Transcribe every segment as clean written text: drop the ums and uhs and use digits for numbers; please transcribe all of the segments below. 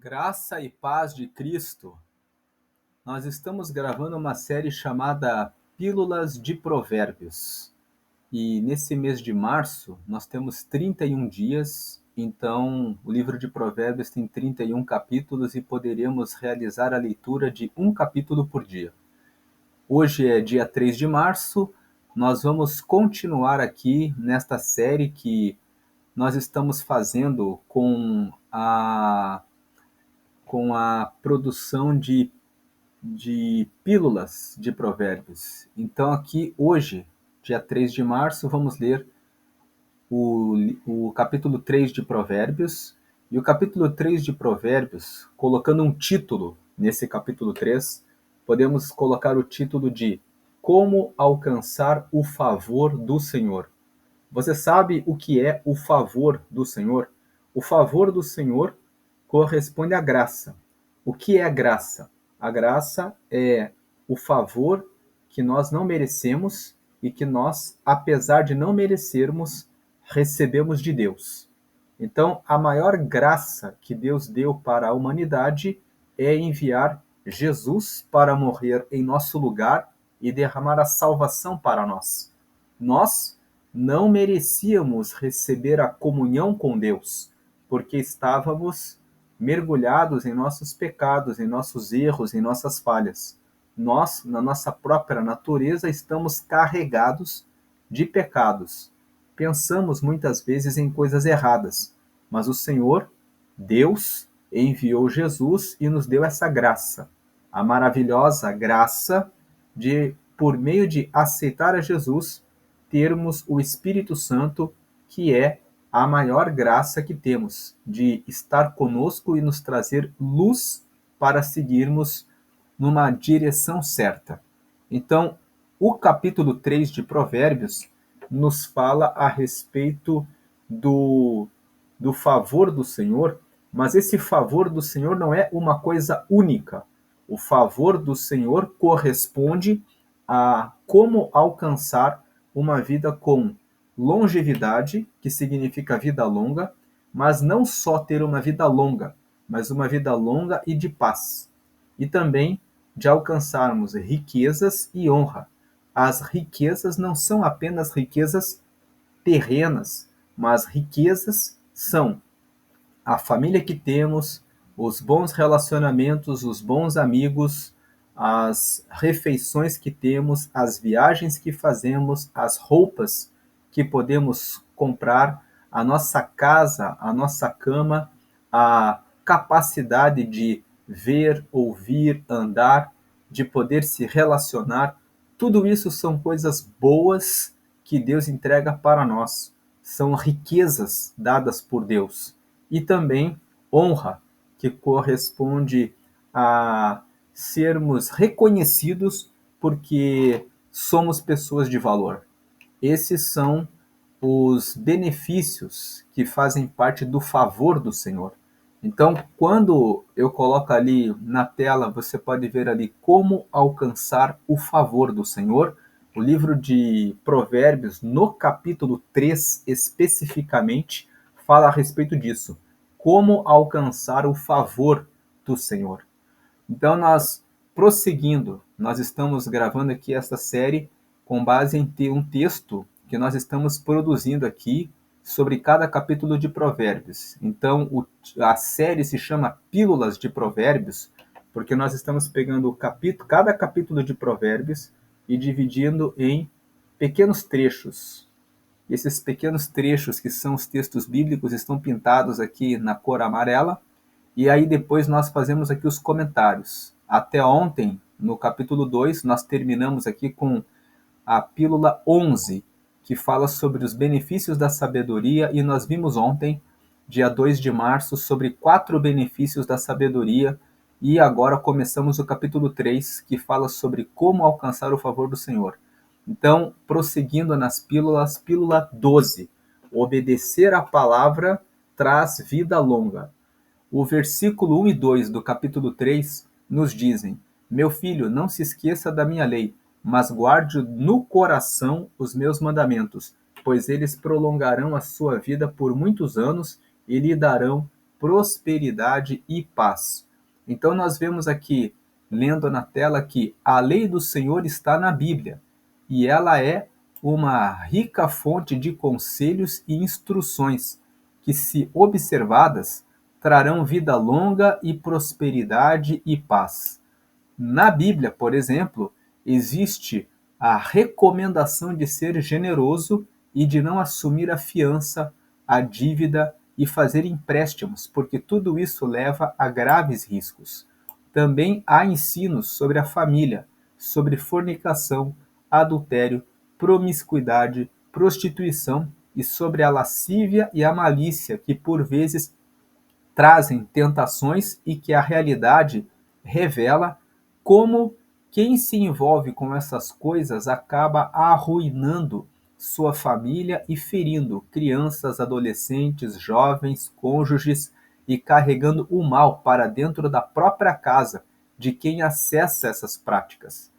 Graça e paz de Cristo. Nós estamos gravando uma série chamada Pílulas de Provérbios. E nesse mês de março, nós temos 31 dias, então o livro de Provérbios tem 31 capítulos e poderíamos realizar a leitura de um capítulo por dia. Hoje é dia 3 de março, nós vamos continuar aqui nesta série que nós estamos fazendo com a produção de pílulas de provérbios. Então aqui hoje, dia 3 de março, vamos ler o capítulo 3 de Provérbios. E o capítulo 3 de Provérbios, colocando um título nesse capítulo 3, podemos colocar o título de Como alcançar o favor do Senhor. Você sabe o que é o favor do Senhor? O favor do Senhor corresponde à graça. O que é a graça? A graça é o favor que nós não merecemos e que nós, apesar de não merecermos, recebemos de Deus. Então, a maior graça que Deus deu para a humanidade é enviar Jesus para morrer em nosso lugar e derramar a salvação para nós. Nós não merecíamos receber a comunhão com Deus, porque estávamos mergulhados em nossos pecados, em nossos erros, em nossas falhas. Nós, na nossa própria natureza, estamos carregados de pecados. Pensamos muitas vezes em coisas erradas, mas o Senhor, Deus, enviou Jesus e nos deu essa graça, a maravilhosa graça de, por meio de aceitar a Jesus, termos o Espírito Santo, que é a maior graça que temos, de estar conosco e nos trazer luz para seguirmos numa direção certa. Então, o capítulo 3 de Provérbios nos fala a respeito do favor do Senhor, mas esse favor do Senhor não é uma coisa única. O favor do Senhor corresponde a como alcançar uma vida com longevidade, que significa vida longa, mas não só ter uma vida longa, mas uma vida longa e de paz. E também de alcançarmos riquezas e honra. As riquezas não são apenas riquezas terrenas, mas riquezas são a família que temos, os bons relacionamentos, os bons amigos, as refeições que temos, as viagens que fazemos, as roupas que podemos comprar, a nossa casa, a nossa cama, a capacidade de ver, ouvir, andar, de poder se relacionar. Tudo isso são coisas boas que Deus entrega para nós. São riquezas dadas por Deus. E também honra, que corresponde a sermos reconhecidos porque somos pessoas de valor. Esses são os benefícios que fazem parte do favor do Senhor. Então, quando eu coloco ali na tela, você pode ver ali como alcançar o favor do Senhor. O livro de Provérbios, no capítulo 3 especificamente, fala a respeito disso. Como alcançar o favor do Senhor. Então, nós prosseguindo, nós estamos gravando aqui esta série com base em um texto que nós estamos produzindo aqui sobre cada capítulo de Provérbios. Então, a série se chama Pílulas de Provérbios, porque nós estamos pegando cada capítulo de Provérbios e dividindo em pequenos trechos. Esses pequenos trechos, que são os textos bíblicos, estão pintados aqui na cor amarela, e aí depois nós fazemos aqui os comentários. Até ontem, no capítulo 2, nós terminamos aqui com a pílula 11, que fala sobre os benefícios da sabedoria, e nós vimos ontem, dia 2 de março, sobre 4 benefícios da sabedoria, e agora começamos o capítulo 3, que fala sobre como alcançar o favor do Senhor. Então, prosseguindo nas pílulas, pílula 12, obedecer à palavra traz vida longa. O versículo 1 e 2 do capítulo 3 nos dizem: Meu filho, não se esqueça da minha lei, mas guarde no coração os meus mandamentos, pois eles prolongarão a sua vida por muitos anos e lhe darão prosperidade e paz. Então nós vemos aqui, lendo na tela, que a lei do Senhor está na Bíblia e ela é uma rica fonte de conselhos e instruções que, se observadas, trarão vida longa e prosperidade e paz. Na Bíblia, por exemplo, existe a recomendação de ser generoso e de não assumir a fiança, a dívida e fazer empréstimos, porque tudo isso leva a graves riscos. Também há ensinos sobre a família, sobre fornicação, adultério, promiscuidade, prostituição e sobre a lascívia e a malícia, que por vezes trazem tentações e que a realidade revela como quem se envolve com essas coisas acaba arruinando sua família e ferindo crianças, adolescentes, jovens, cônjuges e carregando o mal para dentro da própria casa de quem acessa essas práticas.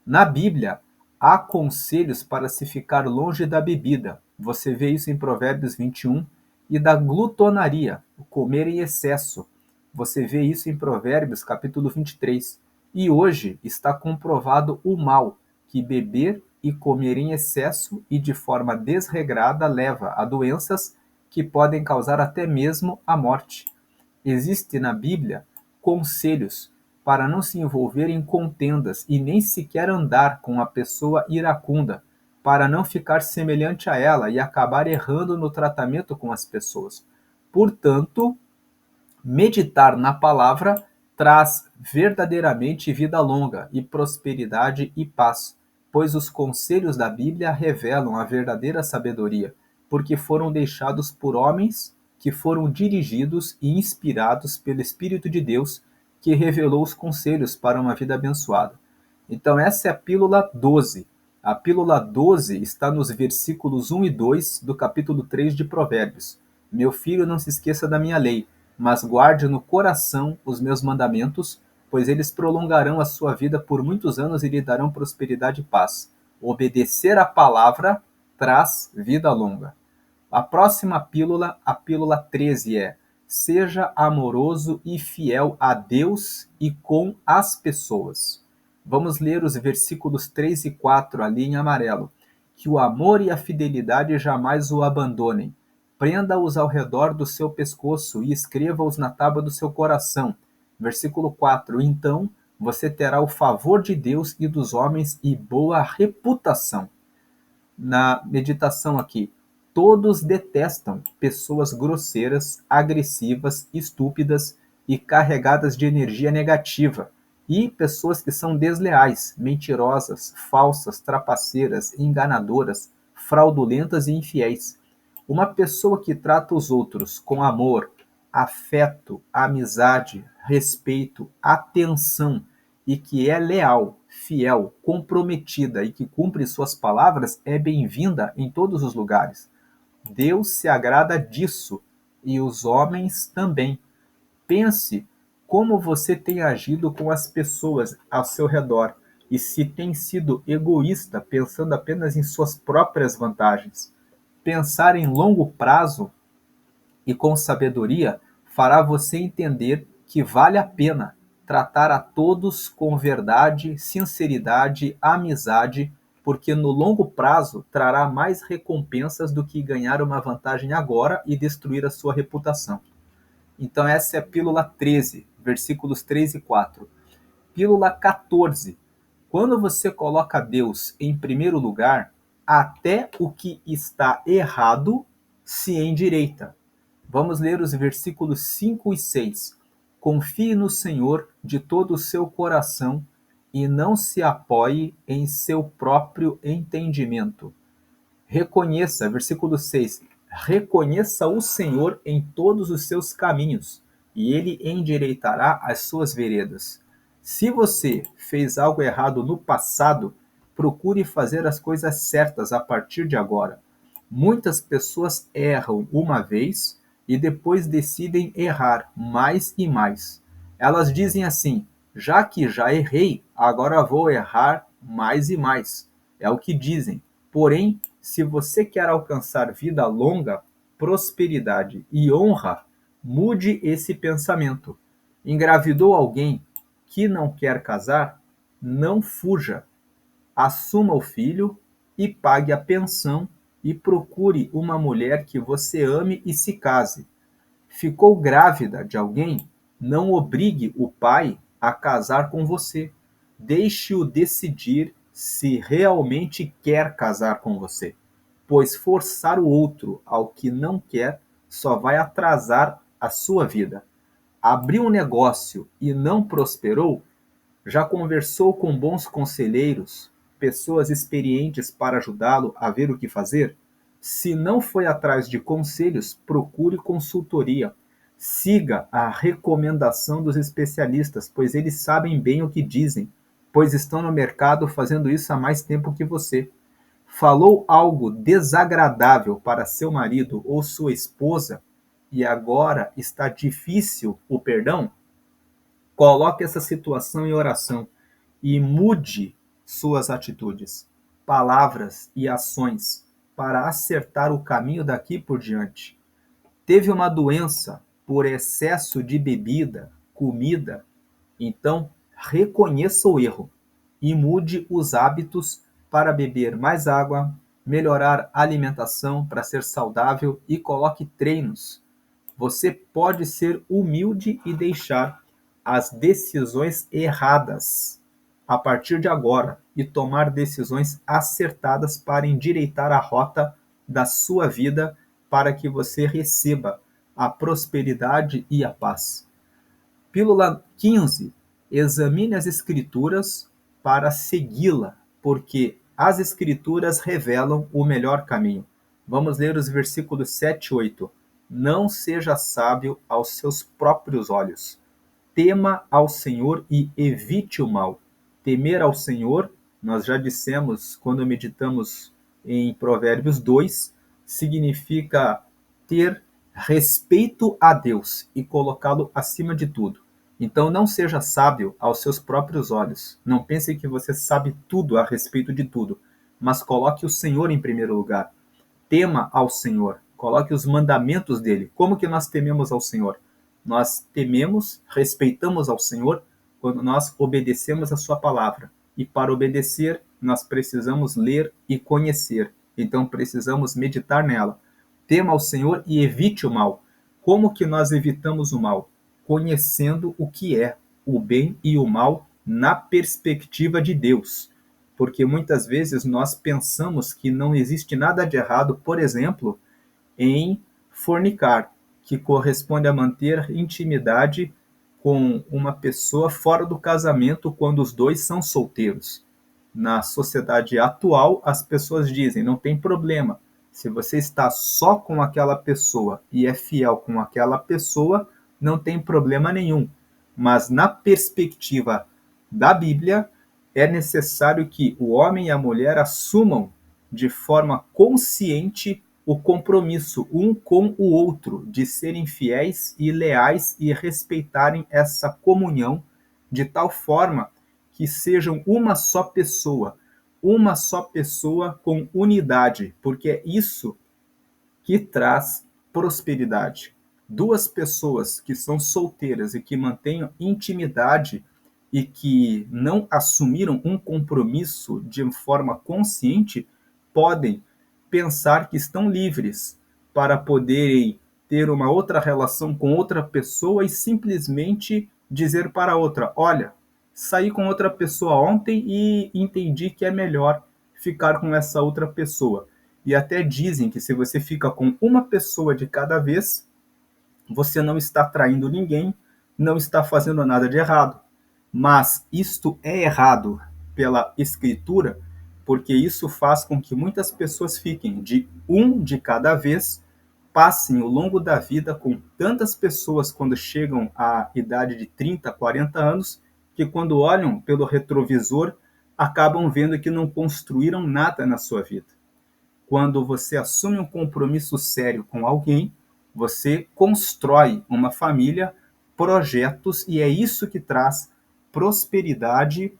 Na Bíblia, há conselhos para se ficar longe da bebida. Você vê isso em Provérbios 21, e da glutonaria, o comer em excesso. Você vê isso em Provérbios capítulo 23. E hoje está comprovado o mal que beber e comer em excesso e de forma desregrada leva a doenças que podem causar até mesmo a morte. Existe na Bíblia conselhos para não se envolver em contendas e nem sequer andar com a pessoa iracunda, para não ficar semelhante a ela e acabar errando no tratamento com as pessoas. Portanto, meditar na palavra traz verdadeiramente vida longa e prosperidade e paz, pois os conselhos da Bíblia revelam a verdadeira sabedoria, porque foram deixados por homens que foram dirigidos e inspirados pelo Espírito de Deus, que revelou os conselhos para uma vida abençoada. Então essa é a pílula 12. A pílula 12 está nos versículos 1 e 2 do capítulo 3 de Provérbios. Meu filho, não se esqueça da minha lei, mas guarde no coração os meus mandamentos, pois eles prolongarão a sua vida por muitos anos e lhe darão prosperidade e paz. Obedecer à palavra traz vida longa. A próxima pílula, a pílula 13, é: seja amoroso e fiel a Deus e com as pessoas. Vamos ler os versículos 3 e 4 ali em amarelo. Que o amor e a fidelidade jamais o abandonem. Prenda-os ao redor do seu pescoço e escreva-os na tábua do seu coração. Versículo 4. Então você terá o favor de Deus e dos homens e boa reputação. Na meditação aqui, todos detestam pessoas grosseiras, agressivas, estúpidas e carregadas de energia negativa, e pessoas que são desleais, mentirosas, falsas, trapaceiras, enganadoras, fraudulentas e infiéis. Uma pessoa que trata os outros com amor, afeto, amizade, respeito, atenção e que é leal, fiel, comprometida e que cumpre suas palavras é bem-vinda em todos os lugares. Deus se agrada disso e os homens também. Pense como você tem agido com as pessoas ao seu redor e se tem sido egoísta, pensando apenas em suas próprias vantagens. Pensar em longo prazo e com sabedoria fará você entender que vale a pena tratar a todos com verdade, sinceridade, amizade, porque no longo prazo trará mais recompensas do que ganhar uma vantagem agora e destruir a sua reputação. Então essa é a pílula 13, versículos 3 e 4. Pílula 14. Quando você coloca Deus em primeiro lugar, até o que está errado se endireita. Vamos ler os versículos 5 e 6. Confie no Senhor de todo o seu coração e não se apoie em seu próprio entendimento. Reconheça, versículo 6, reconheça o Senhor em todos os seus caminhos, e ele endireitará as suas veredas. Se você fez algo errado no passado, procure fazer as coisas certas a partir de agora. Muitas pessoas erram uma vez e depois decidem errar mais e mais. Elas dizem assim: já que já errei, agora vou errar mais e mais. É o que dizem. Porém, se você quer alcançar vida longa, prosperidade e honra, Mude esse pensamento. Engravidou alguém que não quer casar? Não fuja. Assuma o filho e pague a pensão e procure uma mulher que você ame e se case. Ficou grávida de alguém? Não obrigue o pai a casar com você. Deixe-o decidir se realmente quer casar com você, pois forçar o outro ao que não quer só vai atrasar a sua vida. Abriu um negócio e não prosperou? Já conversou com bons conselheiros, pessoas experientes para ajudá-lo a ver o que fazer? Se não foi atrás de conselhos, procure consultoria. Siga a recomendação dos especialistas, pois eles sabem bem o que dizem, pois estão no mercado fazendo isso há mais tempo que você. Falou algo desagradável para seu marido ou sua esposa e agora está difícil o perdão? Coloque essa situação em oração e mude suas atitudes, palavras e ações para acertar o caminho daqui por diante. Teve uma doença por excesso de bebida, comida, então reconheça o erro e mude os hábitos para beber mais água, melhorar a alimentação para ser saudável e coloque treinos. Você pode ser humilde e deixar as decisões erradas a partir de agora e tomar decisões acertadas para endireitar a rota da sua vida para que você receba a prosperidade e a paz. Pílula 15. Examine as Escrituras para segui-la, porque as Escrituras revelam o melhor caminho. Vamos ler os versículos 7 e 8. Não seja sábio aos seus próprios olhos. Tema ao Senhor e evite o mal. Temer ao Senhor, nós já dissemos quando meditamos em Provérbios 2, significa ter respeito a Deus e colocá-lo acima de tudo. Então não seja sábio aos seus próprios olhos. Não pense que você sabe tudo a respeito de tudo, mas coloque o Senhor em primeiro lugar. Tema ao Senhor, coloque os mandamentos dele. Como que nós tememos ao Senhor? Nós tememos, respeitamos ao Senhor quando nós obedecemos a sua palavra. E para obedecer, nós precisamos ler e conhecer. Então precisamos meditar nela. Tema ao Senhor e evite o mal. Como que nós evitamos o mal? Conhecendo o que é o bem e o mal na perspectiva de Deus. Porque muitas vezes nós pensamos que não existe nada de errado, por exemplo, em fornicar, que corresponde a manter intimidade com uma pessoa fora do casamento quando os dois são solteiros. Na sociedade atual, as pessoas dizem, não tem problema. Se você está só com aquela pessoa e é fiel com aquela pessoa, não tem problema nenhum. Mas na perspectiva da Bíblia, é necessário que o homem e a mulher assumam de forma consciente o compromisso um com o outro, de serem fiéis e leais e respeitarem essa comunhão de tal forma que sejam uma só pessoa com unidade, porque é isso que traz prosperidade. Duas pessoas que são solteiras e que mantenham intimidade e que não assumiram um compromisso de forma consciente, podem pensar que estão livres para poderem ter uma outra relação com outra pessoa e simplesmente dizer para a outra: olha, saí com outra pessoa ontem e entendi que é melhor ficar com essa outra pessoa. E até dizem que se você fica com uma pessoa de cada vez, você não está traindo ninguém, não está fazendo nada de errado. Mas isto é errado pela Escritura, porque isso faz com que muitas pessoas fiquem de um de cada vez, passem ao longo da vida com tantas pessoas quando chegam à idade de 30, 40 anos, que quando olham pelo retrovisor, acabam vendo que não construíram nada na sua vida. Quando você assume um compromisso sério com alguém, você constrói uma família, projetos, e é isso que traz prosperidade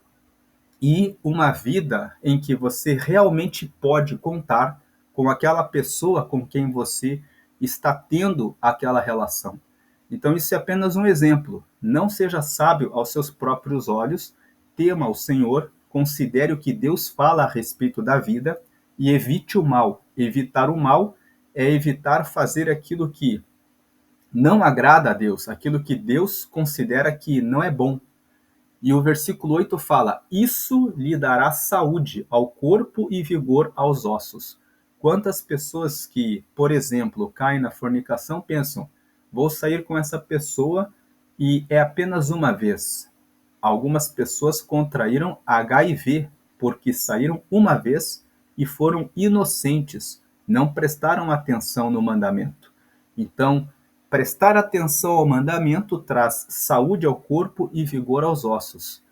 e uma vida em que você realmente pode contar com aquela pessoa com quem você está tendo aquela relação. Então, isso é apenas um exemplo. Não seja sábio aos seus próprios olhos, tema ao Senhor, considere o que Deus fala a respeito da vida e evite o mal. Evitar o mal é evitar fazer aquilo que não agrada a Deus, aquilo que Deus considera que não é bom. E o versículo 8 fala: Isso lhe dará saúde ao corpo e vigor aos ossos. Quantas pessoas que, por exemplo, caem na fornicação pensam: vou sair com essa pessoa e é apenas uma vez. Algumas pessoas contraíram HIV porque saíram uma vez e foram inocentes, não prestaram atenção no mandamento. Então, prestar atenção ao mandamento traz saúde ao corpo e vigor aos ossos.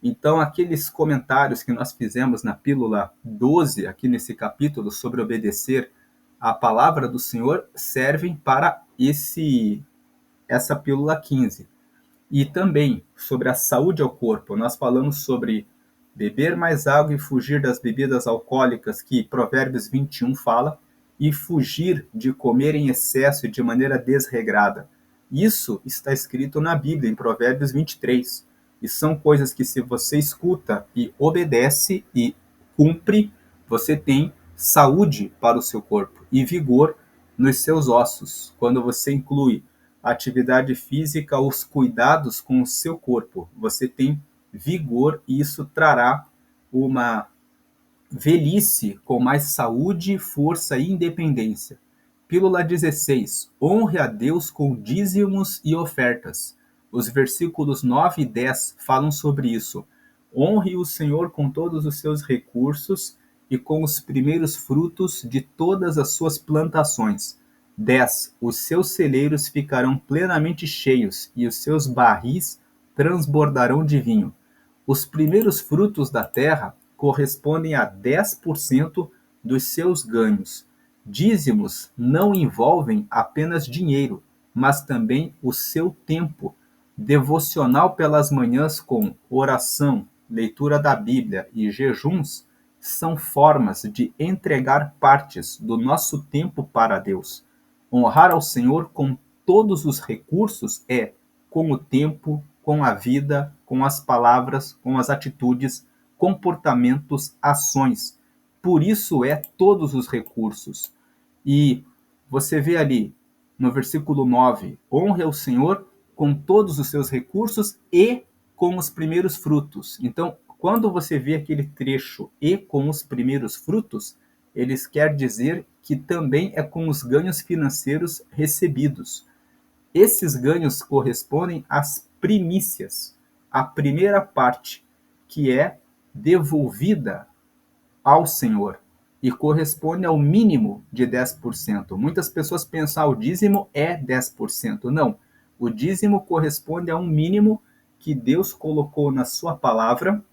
Então, aqueles comentários que nós fizemos na pílula 12, aqui nesse capítulo, sobre obedecer à palavra do Senhor, servem para essa pílula 15. E também sobre a saúde ao corpo. Nós falamos sobre beber mais água e fugir das bebidas alcoólicas, que Provérbios 21 fala, e fugir de comer em excesso e de maneira desregrada. Isso está escrito na Bíblia, em Provérbios 23. E são coisas que, se você escuta e obedece e cumpre, você tem saúde para o seu corpo e vigor nos seus ossos. Quando você inclui a atividade física, os cuidados com o seu corpo, você tem vigor e isso trará uma velhice com mais saúde, força e independência. Pílula 16. Honre a Deus com dízimos e ofertas. Os versículos 9 e 10 falam sobre isso. Honre o Senhor com todos os seus recursos e com os primeiros frutos de todas as suas plantações. 10. Os seus celeiros ficarão plenamente cheios e os seus barris transbordarão de vinho. Os primeiros frutos da terra correspondem a 10% dos seus ganhos. Dízimos não envolvem apenas dinheiro, mas também o seu tempo. Devocional pelas manhãs com oração, leitura da Bíblia e jejuns são formas de entregar partes do nosso tempo para Deus. Honrar ao Senhor com todos os recursos é com o tempo, com a vida, com as palavras, com as atitudes, comportamentos, ações. Por isso é todos os recursos. E você vê ali no versículo 9: honre ao Senhor com todos os seus recursos e com os primeiros frutos. Então, quando você vê aquele trecho e com os primeiros frutos, eles quer dizer que também é com os ganhos financeiros recebidos. Esses ganhos correspondem às primícias, a primeira parte, que é devolvida ao Senhor e corresponde ao mínimo de 10%. Muitas pessoas pensam que o dízimo é 10%. Não, o dízimo corresponde a um mínimo que Deus colocou na sua palavra.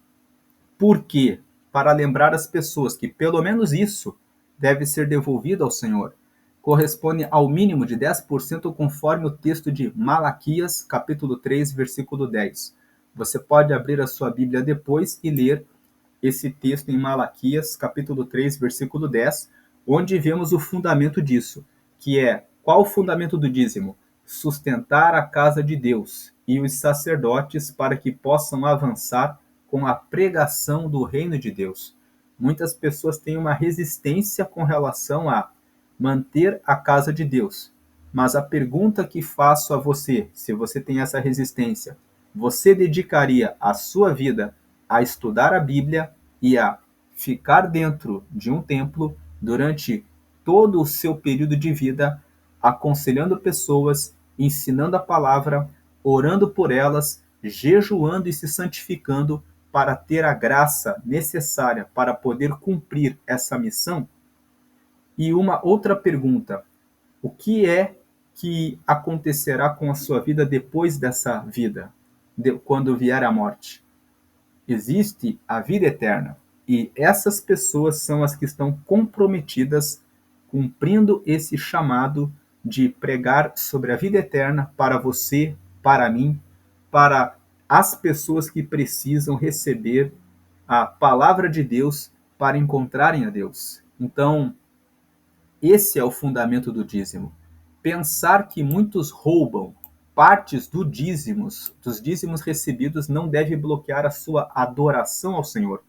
Por quê? Para lembrar as pessoas que pelo menos isso deve ser devolvido ao Senhor. Corresponde ao mínimo de 10% conforme o texto de Malaquias, capítulo 3, versículo 10. Você pode abrir a sua Bíblia depois e ler esse texto em Malaquias, capítulo 3, versículo 10, onde vemos o fundamento disso, que é, qual o fundamento do dízimo? Sustentar a casa de Deus e os sacerdotes para que possam avançar com a pregação do reino de Deus. Muitas pessoas têm uma resistência com relação a manter a casa de Deus. Mas a pergunta que faço a você, se você tem essa resistência, você dedicaria a sua vida a estudar a Bíblia e a ficar dentro de um templo durante todo o seu período de vida, aconselhando pessoas, ensinando a palavra, orando por elas, jejuando e se santificando para ter a graça necessária para poder cumprir essa missão? E uma outra pergunta: o que é que acontecerá com a sua vida depois dessa vida, quando vier a morte? Existe a vida eterna. E essas pessoas são as que estão comprometidas cumprindo esse chamado de pregar sobre a vida eterna para você, para mim, para as pessoas que precisam receber a palavra de Deus para encontrarem a Deus. Então, esse é o fundamento do dízimo. Pensar que muitos roubam partes dos dízimos recebidos não deve bloquear a sua adoração ao Senhor,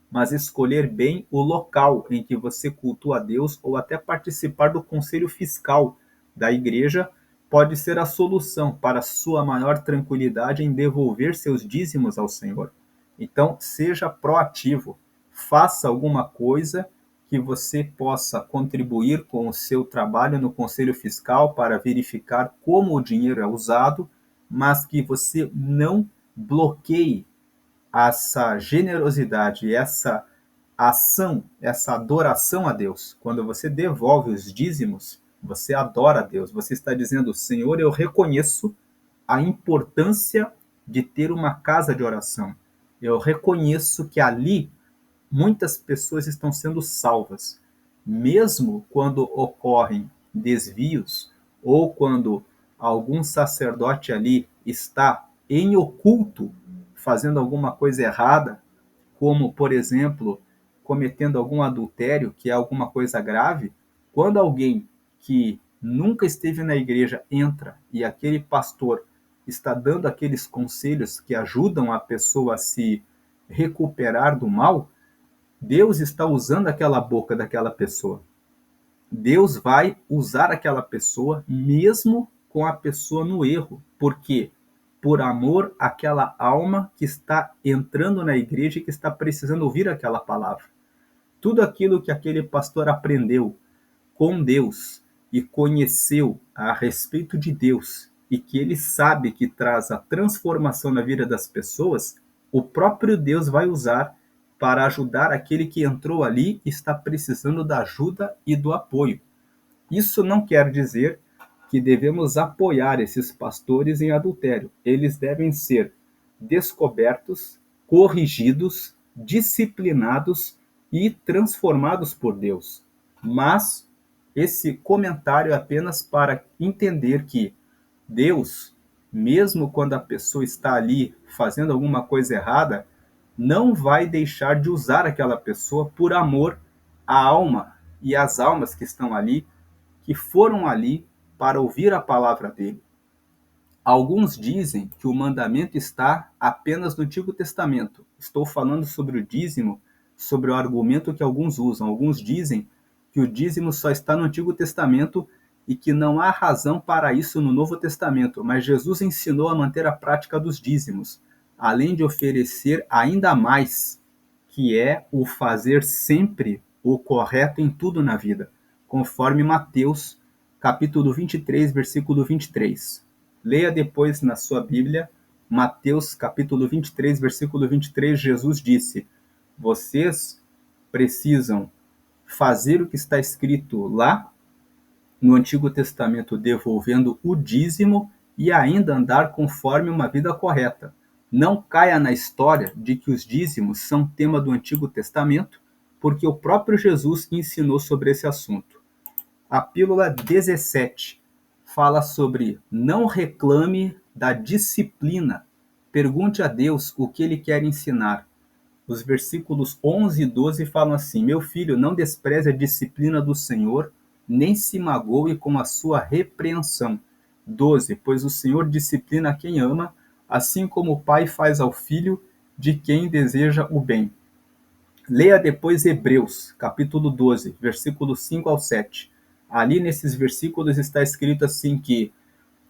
mas escolher bem o local em que você cultua a Deus ou até participar do conselho fiscal da igreja pode ser a solução para sua maior tranquilidade em devolver seus dízimos ao Senhor. Então, seja proativo, faça alguma coisa que você possa contribuir com o seu trabalho no conselho fiscal para verificar como o dinheiro é usado, mas que você não bloqueie essa generosidade, essa ação, essa adoração a Deus. Quando você devolve os dízimos, você adora a Deus. Você está dizendo, Senhor, eu reconheço a importância de ter uma casa de oração. Eu reconheço que ali muitas pessoas estão sendo salvas, mesmo quando ocorrem desvios ou quando algum sacerdote ali está em oculto fazendo alguma coisa errada, como, por exemplo, cometendo algum adultério, que é alguma coisa grave. Quando alguém que nunca esteve na igreja entra e aquele pastor está dando aqueles conselhos que ajudam a pessoa a se recuperar do mal, Deus está usando aquela boca daquela pessoa. Deus vai usar aquela pessoa mesmo com a pessoa no erro. Por quê? Por amor àquela alma que está entrando na igreja e que está precisando ouvir aquela palavra. Tudo aquilo que aquele pastor aprendeu com Deus e conheceu a respeito de Deus e que ele sabe que traz a transformação na vida das pessoas, o próprio Deus vai usar para ajudar aquele que entrou ali e está precisando da ajuda e do apoio. Isso não quer dizer que devemos apoiar esses pastores em adultério. Eles devem ser descobertos, corrigidos, disciplinados e transformados por Deus. Mas esse comentário é apenas para entender que Deus, mesmo quando a pessoa está ali fazendo alguma coisa errada, não vai deixar de usar aquela pessoa por amor à alma e às almas que estão ali, que foram ali para ouvir a palavra dele. Alguns dizem que o mandamento está apenas no Antigo Testamento. Estou falando sobre o dízimo, sobre o argumento que alguns usam. Alguns dizem que o dízimo só está no Antigo Testamento e que não há razão para isso no Novo Testamento, mas Jesus ensinou a manter a prática dos dízimos, além de oferecer ainda mais, que é o fazer sempre o correto em tudo na vida, conforme Mateus, capítulo 23, versículo 23. Leia depois na sua Bíblia, Mateus, capítulo 23, versículo 23, Jesus disse, vocês precisam fazer o que está escrito lá no Antigo Testamento, devolvendo o dízimo e ainda andar conforme uma vida correta. Não caia na história de que os dízimos são tema do Antigo Testamento, porque o próprio Jesus ensinou sobre esse assunto. A pílula 17 fala sobre não reclame da disciplina. Pergunte a Deus o que ele quer ensinar. Os versículos 11 e 12 falam assim, meu filho, não despreze a disciplina do Senhor, nem se magoe com a sua repreensão. 12, pois o Senhor disciplina quem ama, assim como o pai faz ao filho de quem deseja o bem. Leia depois Hebreus, capítulo 12, versículos 5 ao 7. Ali nesses versículos está escrito assim que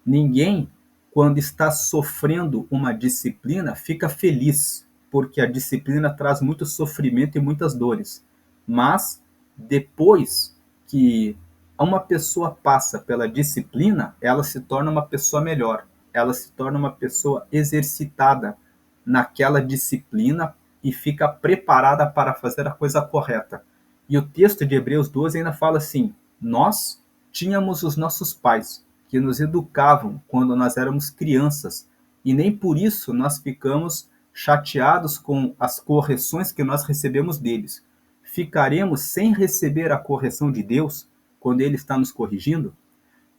ninguém, quando está sofrendo uma disciplina, fica feliz, porque a disciplina traz muito sofrimento e muitas dores. Mas, depois que uma pessoa passa pela disciplina, ela se torna uma pessoa melhor. Ela se torna uma pessoa exercitada naquela disciplina e fica preparada para fazer a coisa correta. E o texto de Hebreus 12 ainda fala assim, nós tínhamos os nossos pais, que nos educavam quando nós éramos crianças, e nem por isso nós ficamos chateados com as correções que nós recebemos deles. Ficaremos sem receber a correção de Deus quando Ele está nos corrigindo?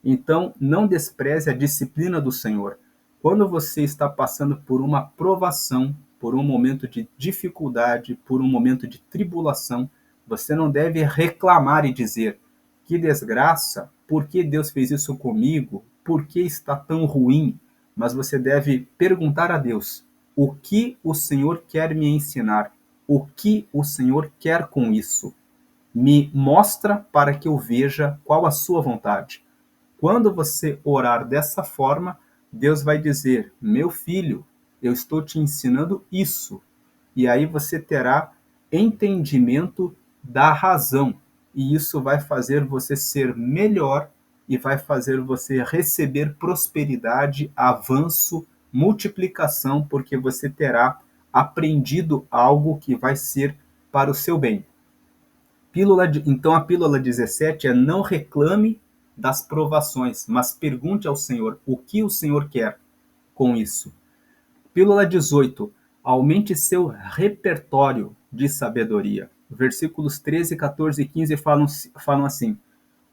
Então, não despreze a disciplina do Senhor. Quando você está passando por uma provação, por um momento de dificuldade, por um momento de tribulação, você não deve reclamar e dizer, que desgraça, por que Deus fez isso comigo? Por que está tão ruim? mas você deve perguntar a Deus: o que o Senhor quer me ensinar? O que o Senhor quer com isso? Me mostra para que eu veja qual a sua vontade. Quando você orar dessa forma, Deus vai dizer: meu filho, eu estou te ensinando isso. E aí você terá entendimento da razão. E isso vai fazer você ser melhor e vai fazer você receber prosperidade, avanço, multiplicação, porque você terá aprendido algo que vai ser para o seu bem. Então a pílula 17 é: não reclame das provações, mas pergunte ao Senhor o que o Senhor quer com isso. Pílula 18: aumente seu repertório de sabedoria. Versículos 13, 14 e 15 falam assim: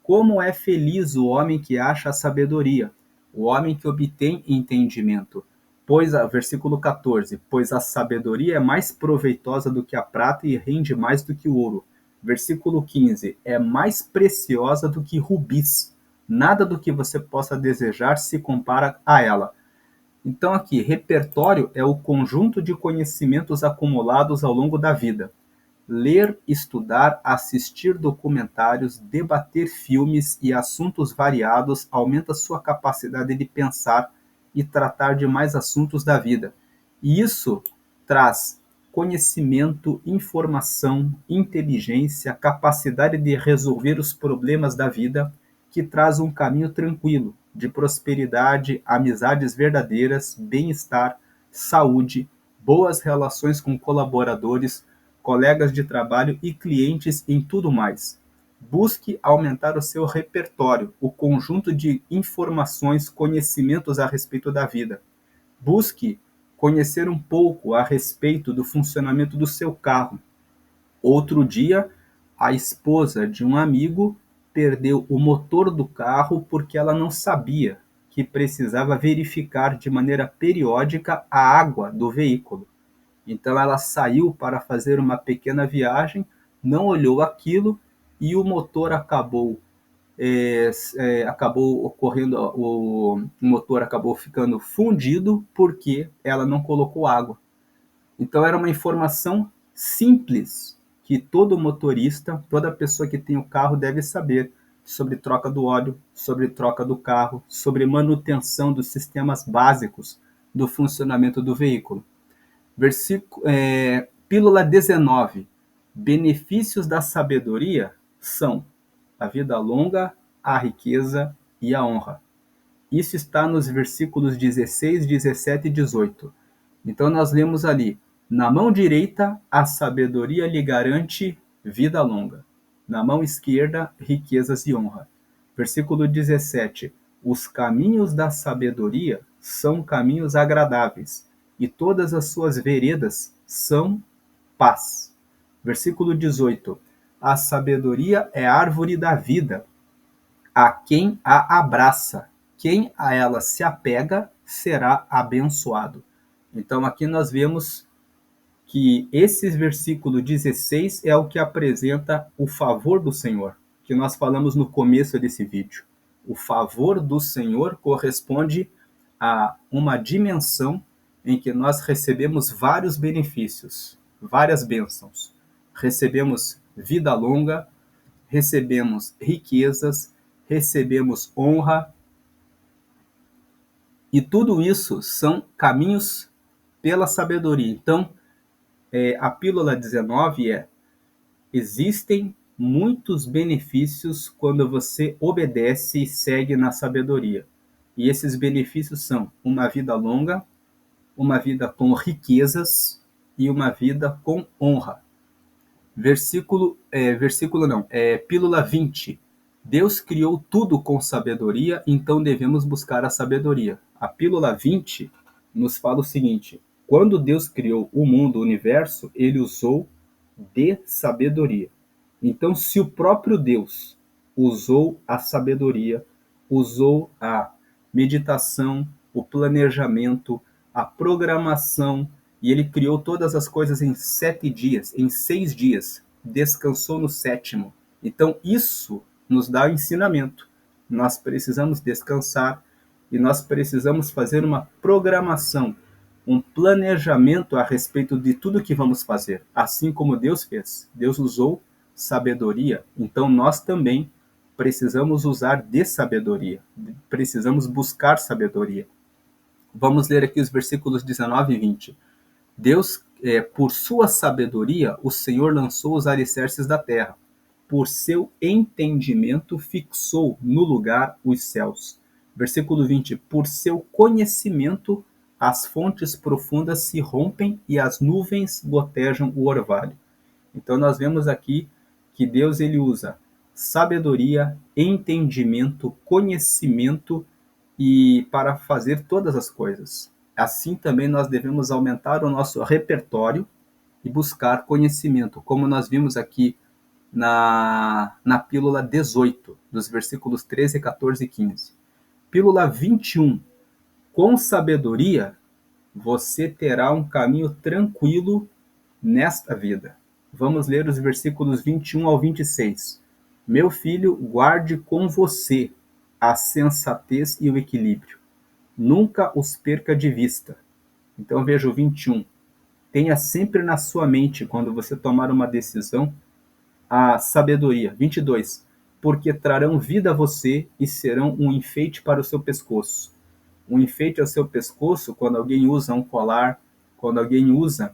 como é feliz o homem que acha a sabedoria, o homem que obtém entendimento. Versículo 14: pois a sabedoria é mais proveitosa do que a prata e rende mais do que o ouro. Versículo 15: é mais preciosa do que rubis. Nada do que você possa desejar se compara a ela. Então aqui, repertório é o conjunto de conhecimentos acumulados ao longo da vida. Ler, estudar, assistir documentários, debater filmes e assuntos variados aumenta sua capacidade de pensar e tratar de mais assuntos da vida. E isso traz conhecimento, informação, inteligência, capacidade de resolver os problemas da vida, que traz um caminho tranquilo de prosperidade, amizades verdadeiras, bem-estar, saúde, boas relações com colaboradores, colegas de trabalho e clientes em tudo mais. Busque aumentar o seu repertório, o conjunto de informações, conhecimentos a respeito da vida. Busque conhecer um pouco a respeito do funcionamento do seu carro. Outro dia, a esposa de um amigo perdeu o motor do carro porque ela não sabia que precisava verificar de maneira periódica a água do veículo. Então ela saiu para fazer uma pequena viagem, não olhou aquilo e o motor acabou ocorrendo, o motor acabou ficando fundido porque ela não colocou água. Então era uma informação simples que todo motorista, toda pessoa que tem o carro deve saber sobre troca do óleo, sobre troca do carro, sobre manutenção dos sistemas básicos do funcionamento do veículo. Pílula 19. Benefícios da sabedoria são a vida longa, a riqueza e a honra. Isso está nos versículos 16, 17 e 18. Então nós lemos ali: na mão direita a sabedoria lhe garante vida longa, na mão esquerda riquezas e honra. Versículo 17: os caminhos da sabedoria são caminhos agradáveis, e todas as suas veredas são paz. Versículo 18: a sabedoria é árvore da vida, a quem a abraça, quem a ela se apega será abençoado. Então aqui nós vemos que esse versículo 16 é o que apresenta o favor do Senhor, que nós falamos no começo desse vídeo. O favor do Senhor corresponde a uma dimensão em que nós recebemos vários benefícios, várias bênçãos. Recebemos vida longa, recebemos riquezas, recebemos honra, e tudo isso são caminhos pela sabedoria. Então, a pílula 19 existem muitos benefícios quando você obedece e segue na sabedoria. E esses benefícios são uma vida longa, uma vida com riquezas e uma vida com honra. Pílula 20. Deus criou tudo com sabedoria, então devemos buscar a sabedoria. A pílula 20 nos fala o seguinte: quando Deus criou o mundo, o universo, ele usou de sabedoria. Então, se o próprio Deus usou a sabedoria, usou a meditação, o planejamento, a programação, e ele criou todas as coisas em 7 dias, em 6 dias, descansou no 7º. Então, isso nos dá o ensinamento. Nós precisamos descansar, e nós precisamos fazer uma programação, um planejamento a respeito de tudo que vamos fazer, assim como Deus fez. Deus usou sabedoria, então nós também precisamos usar de sabedoria, precisamos buscar sabedoria. Vamos ler aqui os versículos 19 e 20. Deus, por sua sabedoria, o Senhor lançou os alicerces da terra. Por seu entendimento, fixou no lugar os céus. Versículo 20. Por seu conhecimento, as fontes profundas se rompem e as nuvens gotejam o orvalho. Então nós vemos aqui que Deus ele usa sabedoria, entendimento, conhecimento e para fazer todas as coisas. Assim também nós devemos aumentar o nosso repertório e buscar conhecimento, como nós vimos aqui na pílula 18, dos versículos 13, 14 e 15. Pílula 21. Com sabedoria, você terá um caminho tranquilo nesta vida. Vamos ler os versículos 21 ao 26. Meu filho, guarde com você a sensatez e o equilíbrio. Nunca os perca de vista. Então veja o 21. Tenha sempre na sua mente, quando você tomar uma decisão, a sabedoria. 22. Porque trarão vida a você e serão um enfeite para o seu pescoço. Um enfeite ao seu pescoço, quando alguém usa um colar, quando alguém usa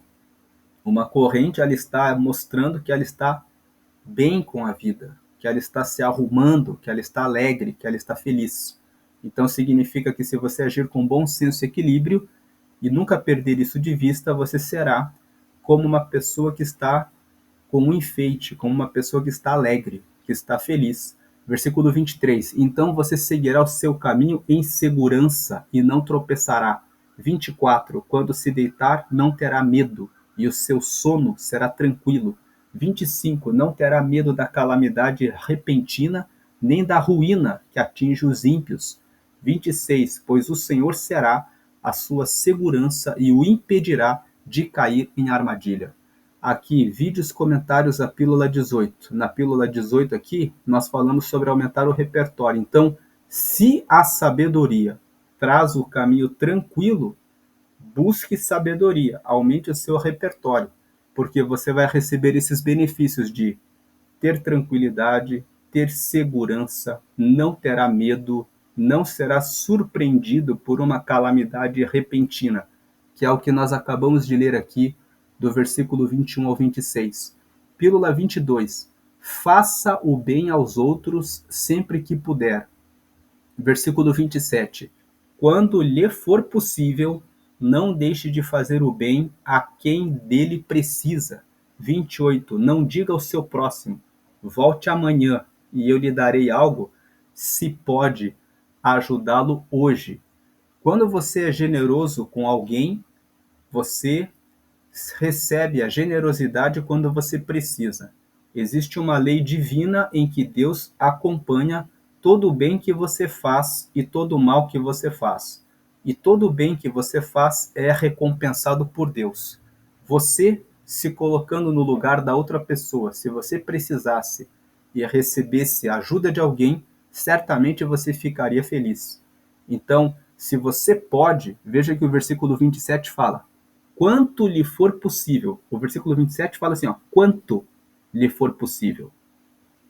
uma corrente, ela está mostrando que ela está bem com a vida, que ela está se arrumando, que ela está alegre, que ela está feliz. Então significa que se você agir com bom senso e equilíbrio e nunca perder isso de vista, você será como uma pessoa que está com um enfeite, como uma pessoa que está alegre, que está feliz. Versículo 23. Então você seguirá o seu caminho em segurança e não tropeçará. 24. Quando se deitar, não terá medo, e o seu sono será tranquilo. 25. Não terá medo da calamidade repentina, nem da ruína que atinge os ímpios. 26. Pois o Senhor será a sua segurança e o impedirá de cair em armadilha. Aqui, vídeos comentários da pílula 18. Na pílula 18 aqui, nós falamos sobre aumentar o repertório. Então, se a sabedoria traz o caminho tranquilo, busque sabedoria, aumente o seu repertório, porque você vai receber esses benefícios de ter tranquilidade, ter segurança, não terá medo, não será surpreendido por uma calamidade repentina, que é o que nós acabamos de ler aqui, do versículo 21 ao 26. Pílula 22. Faça o bem aos outros sempre que puder. Versículo 27. Quando lhe for possível, não deixe de fazer o bem a quem dele precisa. 28. Não diga ao seu próximo, volte amanhã e eu lhe darei algo, se pode ajudá-lo hoje. Quando você é generoso com alguém, você recebe a generosidade quando você precisa. Existe uma lei divina em que Deus acompanha todo o bem que você faz e todo o mal que você faz. E todo o bem que você faz é recompensado por Deus. Você se colocando no lugar da outra pessoa, se você precisasse e recebesse a ajuda de alguém, certamente você ficaria feliz. Então, se você pode, veja que o versículo 27 fala: quanto lhe for possível. O versículo 27 fala assim, ó, quanto lhe for possível.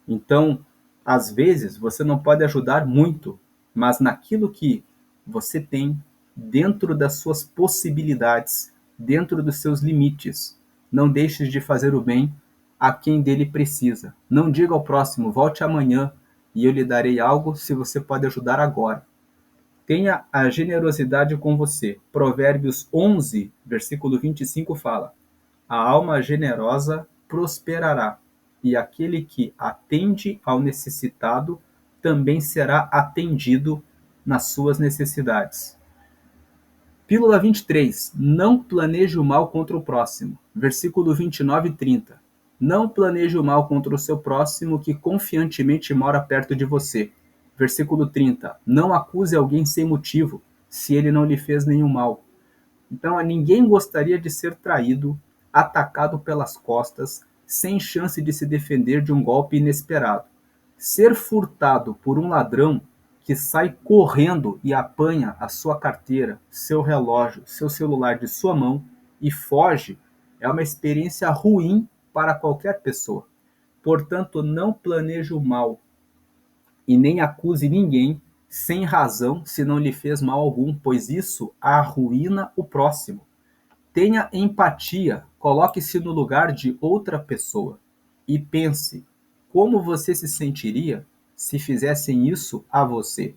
Então, às vezes, você não pode ajudar muito, mas naquilo que você tem, dentro das suas possibilidades, dentro dos seus limites, não deixe de fazer o bem a quem dele precisa. Não diga ao próximo, volte amanhã e eu lhe darei algo se você pode ajudar agora. Tenha a generosidade com você. Provérbios 11, versículo 25 fala: a alma generosa prosperará, e aquele que atende ao necessitado também será atendido nas suas necessidades. Pílula 23. Não planeje o mal contra o próximo. Versículo 29 e 30. Não planeje o mal contra o seu próximo que confiantemente mora perto de você. Versículo 30. Não acuse alguém sem motivo, se ele não lhe fez nenhum mal. Então, ninguém gostaria de ser traído, atacado pelas costas, sem chance de se defender de um golpe inesperado. Ser furtado por um ladrão que sai correndo e apanha a sua carteira, seu relógio, seu celular de sua mão e foge, é uma experiência ruim para qualquer pessoa. Portanto, não planeje o mal e nem acuse ninguém sem razão se não lhe fez mal algum, pois isso arruína o próximo. Tenha empatia, coloque-se no lugar de outra pessoa e pense como você se sentiria se fizessem isso a você.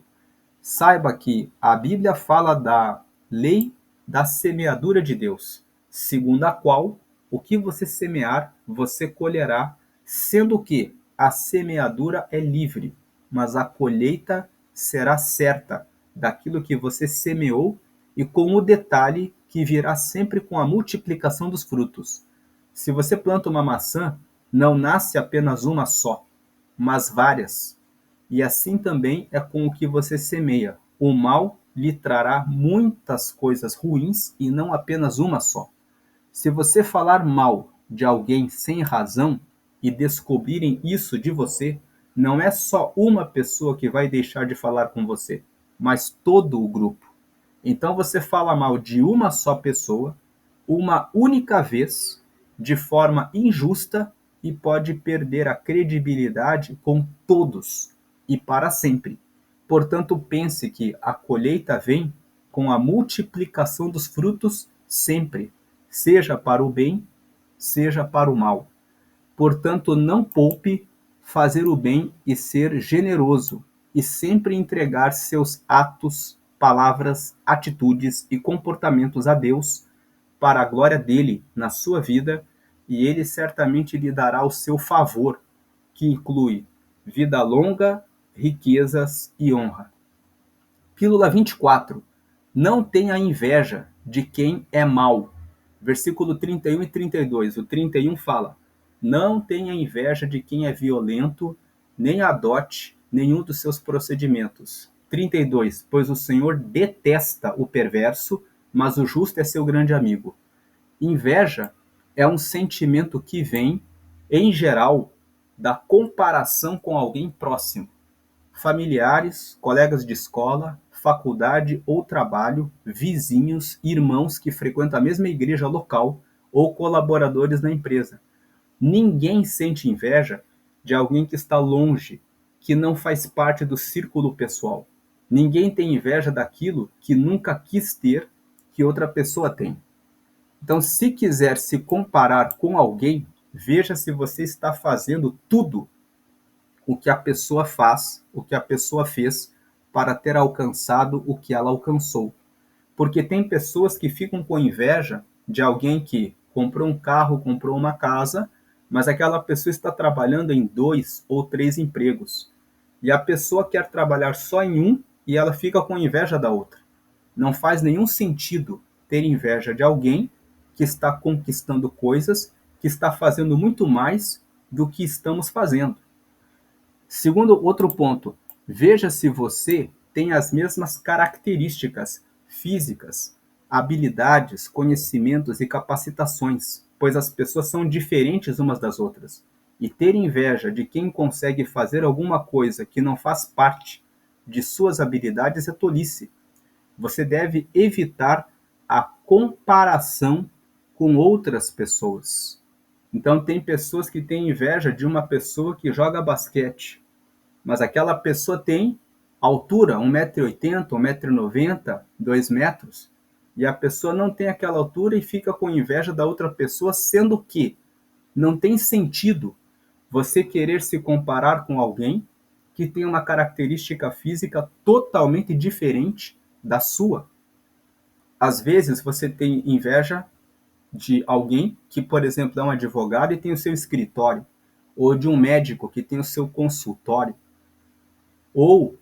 Saiba que a Bíblia fala da lei da semeadura de Deus, segundo a qual o que você semear, você colherá, sendo que a semeadura é livre, mas a colheita será certa daquilo que você semeou e com o detalhe que virá sempre com a multiplicação dos frutos. Se você planta uma maçã, não nasce apenas uma só, mas várias. E assim também é com o que você semeia. O mal lhe trará muitas coisas ruins e não apenas uma só. Se você falar mal de alguém sem razão e descobrirem isso de você, não é só uma pessoa que vai deixar de falar com você, mas todo o grupo. Então você fala mal de uma só pessoa, uma única vez, de forma injusta e pode perder a credibilidade com todos e para sempre. Portanto, pense que a colheita vem com a multiplicação dos frutos sempre, seja para o bem, seja para o mal. Portanto, não poupe fazer o bem e ser generoso, e sempre entregar seus atos, palavras, atitudes e comportamentos a Deus para a glória dele na sua vida, e ele certamente lhe dará o seu favor, que inclui vida longa, riquezas e honra. Pílula 24. Não tenha inveja de quem é mau. Versículo 31 e 32. O 31 fala: não tenha inveja de quem é violento, nem adote nenhum dos seus procedimentos. 32. Pois o Senhor detesta o perverso, mas o justo é seu grande amigo. Inveja é um sentimento que vem, em geral, da comparação com alguém próximo. Familiares, colegas de escola, faculdade ou trabalho, vizinhos, irmãos que frequentam a mesma igreja local ou colaboradores na empresa. Ninguém sente inveja de alguém que está longe, que não faz parte do círculo pessoal. Ninguém tem inveja daquilo que nunca quis ter, que outra pessoa tem. Então, se quiser se comparar com alguém, veja se você está fazendo tudo o que a pessoa faz, o que a pessoa fez para ter alcançado o que ela alcançou. Porque tem pessoas que ficam com inveja de alguém que comprou um carro, comprou uma casa, mas aquela pessoa está trabalhando em 2 ou 3 empregos. E a pessoa quer trabalhar só em um e ela fica com inveja da outra. Não faz nenhum sentido ter inveja de alguém que está conquistando coisas, que está fazendo muito mais do que estamos fazendo. Segundo outro ponto, veja se você tem as mesmas características físicas, habilidades, conhecimentos e capacitações, pois as pessoas são diferentes umas das outras. E ter inveja de quem consegue fazer alguma coisa que não faz parte de suas habilidades é tolice. Você deve evitar a comparação com outras pessoas. Então, tem pessoas que têm inveja de uma pessoa que joga basquete, mas aquela pessoa tem altura, 1,80 m, 1,90 m, 2 metros, e a pessoa não tem aquela altura e fica com inveja da outra pessoa, sendo que não tem sentido você querer se comparar com alguém que tem uma característica física totalmente diferente da sua. Às vezes você tem inveja de alguém que, por exemplo, é um advogado e tem o seu escritório, ou de um médico que tem o seu consultório, ou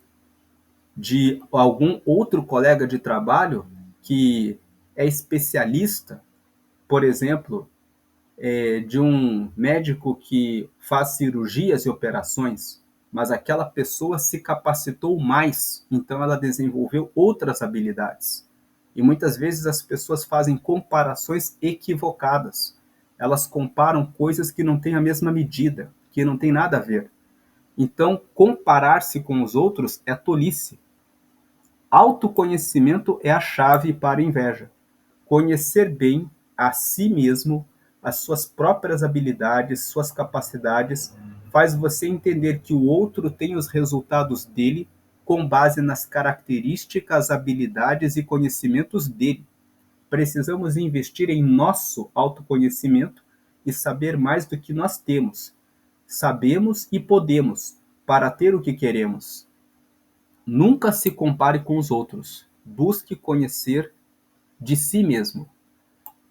de algum outro colega de trabalho que é especialista, por exemplo, de um médico que faz cirurgias e operações, mas aquela pessoa se capacitou mais, então ela desenvolveu outras habilidades. E muitas vezes as pessoas fazem comparações equivocadas. Elas comparam coisas que não têm a mesma medida, que não têm nada a ver. Então, comparar-se com os outros é tolice. Autoconhecimento é a chave para a inveja. Conhecer bem a si mesmo, as suas próprias habilidades, suas capacidades, faz você entender que o outro tem os resultados dele com base nas características, habilidades e conhecimentos dele. Precisamos investir em nosso autoconhecimento e saber mais do que nós temos. Sabemos e podemos para ter o que queremos. Nunca se compare com os outros. Busque conhecer de si mesmo.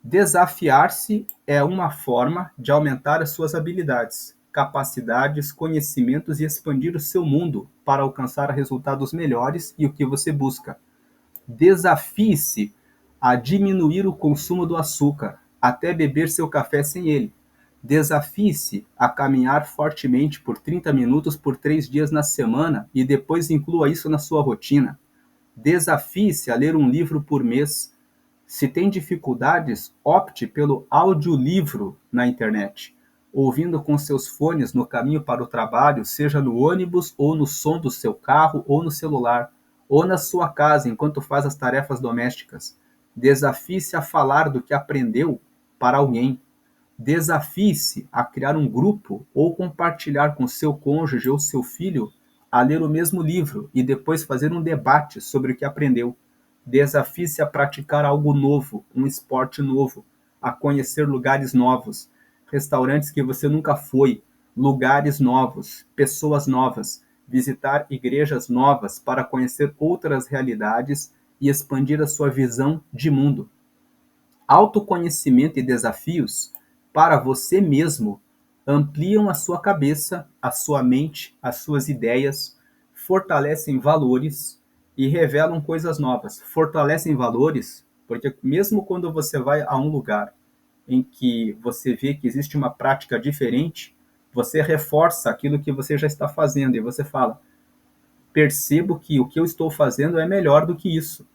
Desafiar-se é uma forma de aumentar as suas habilidades, capacidades, conhecimentos e expandir o seu mundo para alcançar resultados melhores e o que você busca. Desafie-se a diminuir o consumo do açúcar, até beber seu café sem ele. Desafie-se a caminhar fortemente por 30 minutos por 3 dias na semana e depois inclua isso na sua rotina. Desafie-se a ler um livro por mês. Se tem dificuldades, opte pelo audiolivro na internet, ouvindo com seus fones no caminho para o trabalho, seja no ônibus ou no som do seu carro ou no celular, ou na sua casa enquanto faz as tarefas domésticas. Desafie-se a falar do que aprendeu para alguém. Desafie-se a criar um grupo ou compartilhar com seu cônjuge ou seu filho a ler o mesmo livro e depois fazer um debate sobre o que aprendeu. Desafie-se a praticar algo novo, um esporte novo, a conhecer lugares novos, restaurantes que você nunca foi, lugares novos, pessoas novas, visitar igrejas novas para conhecer outras realidades e expandir a sua visão de mundo. Autoconhecimento e desafios para você mesmo ampliam a sua cabeça, a sua mente, as suas ideias, fortalecem valores e revelam coisas novas. Fortalecem valores porque mesmo quando você vai a um lugar em que você vê que existe uma prática diferente, você reforça aquilo que você já está fazendo e você fala: percebo que o que eu estou fazendo é melhor do que isso.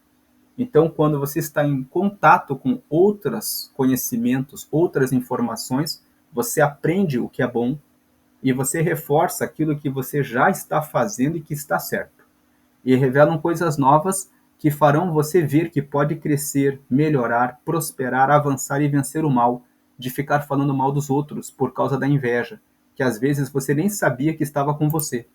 Então, quando você está em contato com outros conhecimentos, outras informações, você aprende o que é bom e você reforça aquilo que você já está fazendo e que está certo. E revelam coisas novas que farão você ver que pode crescer, melhorar, prosperar, avançar e vencer o mal, de ficar falando mal dos outros por causa da inveja, que às vezes você nem sabia que estava com você.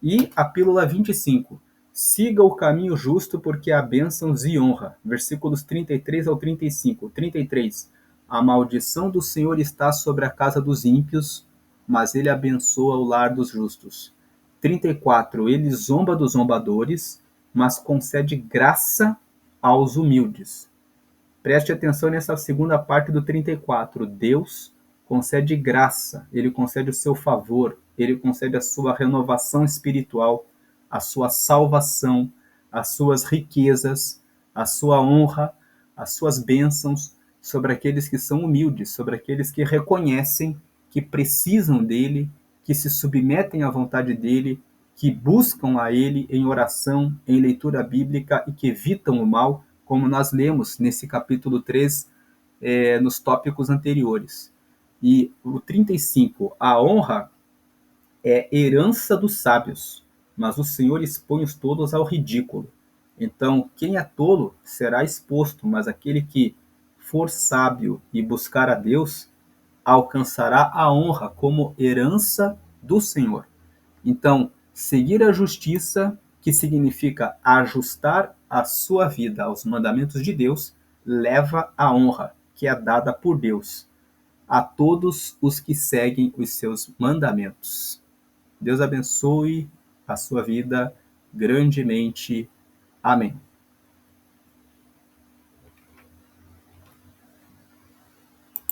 E a pílula 25. Siga o caminho justo porque há bênçãos e honra. Versículos 33 ao 35. 33. A maldição do Senhor está sobre a casa dos ímpios, mas ele abençoa o lar dos justos. 34. Ele zomba dos zombadores, mas concede graça aos humildes. Preste atenção nessa segunda parte do 34. Deus concede graça, ele concede o seu favor, ele concede a sua renovação espiritual, a sua salvação, as suas riquezas, a sua honra, as suas bênçãos sobre aqueles que são humildes, sobre aqueles que reconhecem que precisam dele, que se submetem à vontade dele, que buscam a ele em oração, em leitura bíblica e que evitam o mal, como nós lemos nesse capítulo 3, nos tópicos anteriores. E o 35, a honra é herança dos sábios, mas o Senhor expõe os tolos ao ridículo. Então, quem é tolo será exposto, mas aquele que for sábio e buscar a Deus alcançará a honra como herança do Senhor. Então, seguir a justiça, que significa ajustar a sua vida aos mandamentos de Deus, leva à honra, que é dada por Deus a todos os que seguem os seus mandamentos. Deus abençoe a sua vida grandemente. Amém.